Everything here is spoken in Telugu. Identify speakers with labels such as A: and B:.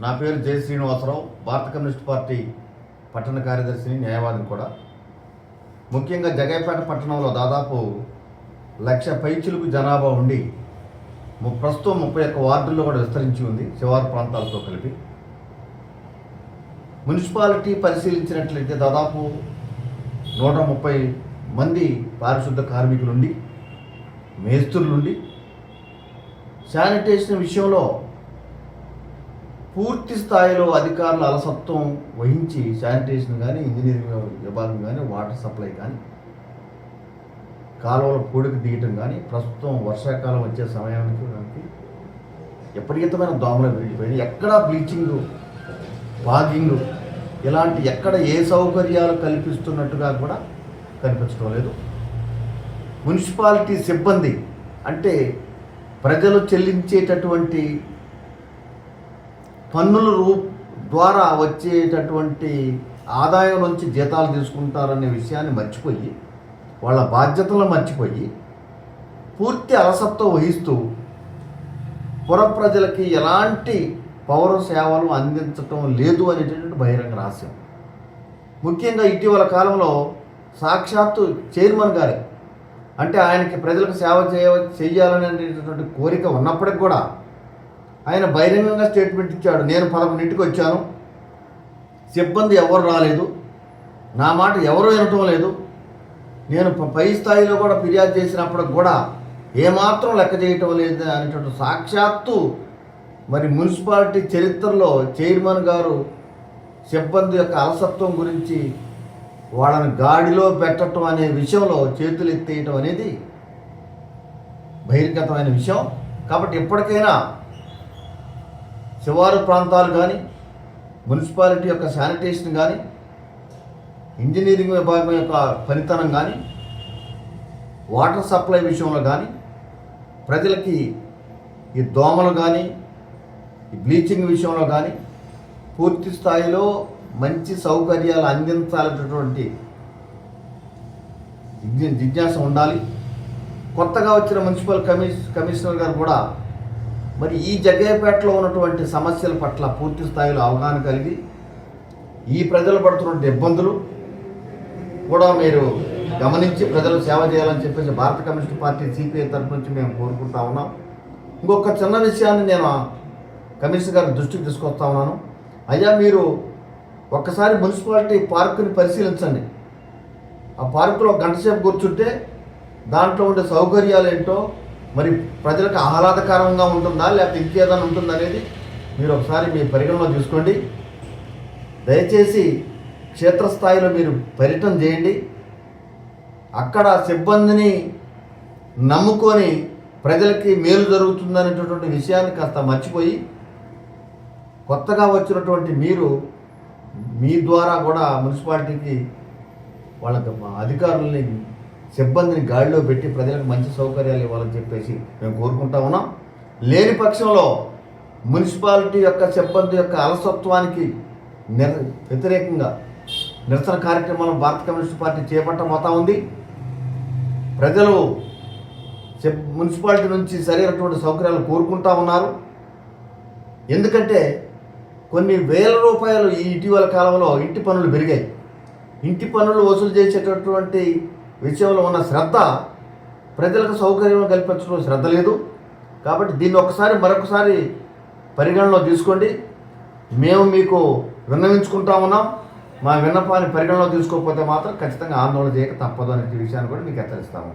A: నా పేరు జె శ్రీనివాసరావు, భారత కమ్యూనిస్ట్ పార్టీ పట్టణ కార్యదర్శిని, న్యాయవాదిని కూడా. ముఖ్యంగా జగైపేట పట్టణంలో దాదాపు 1,00,000 పైచిలుకు జనాభా ఉండి ప్రస్తుతం 31 వార్డుల్లో కూడా విస్తరించి ఉంది, శివారు ప్రాంతాలతో కలిపి. మున్సిపాలిటీ పరిశీలించినట్లయితే దాదాపు 130 మంది పారిశుద్ధ కార్మికులుండి, మేస్త్రులుండి, శానిటేషన్ విషయంలో పూర్తి స్థాయిలో అధికారుల అలసత్వం వహించి శానిటేషన్ కానీ, ఇంజనీరింగ్ విభాగం కానీ, వాటర్ సప్లై కానీ, కాలువల పూడికి దిగటం కానీ, ప్రస్తుతం వర్షాకాలం వచ్చే సమయానికి విపరీతమైన దోమలు విరిగిపోయినాయి. ఎక్కడా బ్లీచింగ్, ఫాగింగ్ ఇలాంటి ఎక్కడ ఏ సౌకర్యాలు కల్పిస్తున్నట్టుగా కూడా కనిపించడం లేదు. మున్సిపాలిటీ సిబ్బంది అంటే ప్రజలు చెల్లించేటటువంటి పన్నుల ద్వారా వచ్చేటటువంటి ఆదాయం నుంచి జీతాలు తీసుకుంటారనే విషయాన్ని మర్చిపోయి, వాళ్ళ బాధ్యతలను మర్చిపోయి, పూర్తి అలసత్వం వహిస్తూ పుర ప్రజలకి ఎలాంటి పౌర సేవలు అందించటం లేదు అనేటటువంటి బహిరంగ రహస్యం. ముఖ్యంగా ఇటీవల కాలంలో సాక్షాత్తు చైర్మన్ గారే, అంటే ఆయనకి ప్రజలకు సేవ చేయాలనేటటువంటి కోరిక ఉన్నప్పటికి కూడా ఆయన బహిరంగంగా స్టేట్మెంట్ ఇచ్చాడు. నేను 11ంటికి వచ్చాను, సిబ్బంది ఎవరు రాలేదు, నా మాట ఎవరు వినటం లేదు, నేను పై స్థాయిలో కూడా ఫిర్యాదు చేసినప్పటికి కూడా ఏమాత్రం లెక్క చేయటం లేదు అనేటువంటి సాక్షాత్తు మరి మున్సిపాలిటీ చరిత్రలో చైర్మన్ గారు సిబ్బంది యొక్క అలసత్వం గురించి వాళ్ళని గాడిలో పెట్టడం అనే విషయంలో చేతులు ఎత్తేయటం అనేది బహిర్గతమైన విషయం. కాబట్టి ఎప్పటికైనా శివారు ప్రాంతాలు కానీ, మున్సిపాలిటీ యొక్క శానిటేషన్ కానీ, ఇంజనీరింగ్ విభాగం యొక్క పనితనం కానీ, వాటర్ సప్లై విషయంలో కానీ, ప్రజలకి ఈ దోమలు కానీ, ఈ బ్లీచింగ్ విషయంలో కానీ పూర్తి స్థాయిలో మంచి సౌకర్యాలు అందించాలనేటటువంటి జిజ్ఞాస ఉండాలి. కొత్తగా వచ్చిన మున్సిపల్ కమిషనర్ గారు కూడా మరి ఈ జగ్గయ్యపేటలో ఉన్నటువంటి సమస్యల పట్ల పూర్తి స్థాయిలో అవగాహన కలిగి ఈ ప్రజలు పడుతున్న ఇబ్బందులు కూడా మీరు గమనించి ప్రజలకు సేవ చేయాలని చెప్పేసి భారత కమ్యూనిస్ట్ పార్టీ సిపిఐ తరఫు నుంచి మేము కోరుకుంటా ఉన్నాం. ఇంకొక చిన్న విషయాన్ని నేను కమిషనర్ గారి దృష్టికి తీసుకొస్తా ఉన్నాను. అయ్యా, మీరు ఒక్కసారి మున్సిపాలిటీ పార్కుని పరిశీలించండి. ఆ పార్కులో 1 గంట సేపు కూర్చుంటే దాంట్లో ఉండే సౌకర్యాలు ఏంటో, మరి ప్రజలకు ఆహ్లాదకరంగా ఉంటుందా లేకపోతే ఇంకేదైనా ఉంటుందా అనేది మీరు ఒకసారి మీ పరిగణలో తీసుకోండి. దయచేసి క్షేత్రస్థాయిలో మీరు పర్యటన చేయండి. అక్కడ సిబ్బందిని నమ్ముకొని ప్రజలకి మేలు జరుగుతుందనేటటువంటి విషయాన్ని కాస్త మర్చిపోయి, కొత్తగా వచ్చినటువంటి మీరు మీ ద్వారా కూడా మున్సిపాలిటీకి వాళ్ళకి అధికారులని, సిబ్బందిని గాడిలో పెట్టి ప్రజలకు మంచి సౌకర్యాలు ఇవ్వాలని చెప్పేసి మేము కోరుకుంటా ఉన్నాం. లేని పక్షంలో మున్సిపాలిటీ యొక్క సిబ్బంది యొక్క అలసత్వానికి వ్యతిరేకంగా నిరసన కార్యక్రమాలను భారత కమ్యూనిస్ట్ పార్టీ చేపట్టబోతా ఉంది. ప్రజలు మున్సిపాలిటీ నుంచి సరైనటువంటి సౌకర్యాలు కోరుకుంటా ఉన్నారు. ఎందుకంటే కొన్ని వేల రూపాయలు ఈ ఇటీవల కాలంలో ఇంటి పన్నులు పెరిగాయి. ఇంటి పన్నులు వసూలు చేసేటటువంటి విషయంలో ఉన్న శ్రద్ధ ప్రజలకు సౌకర్యం కల్పించడం శ్రద్ధ లేదు. కాబట్టి దీన్ని మరొకసారి పరిగణలో తీసుకోండి. మేము మీకు విన్నవించుకుంటా ఉన్నాం. మా విన్నపాన్ని పరిగణలో తీసుకోకపోతే మాత్రం ఖచ్చితంగా ఆందోళన చేయక తప్పదు అనే విషయాన్ని కూడా మీకు హెచ్చరిస్తాము.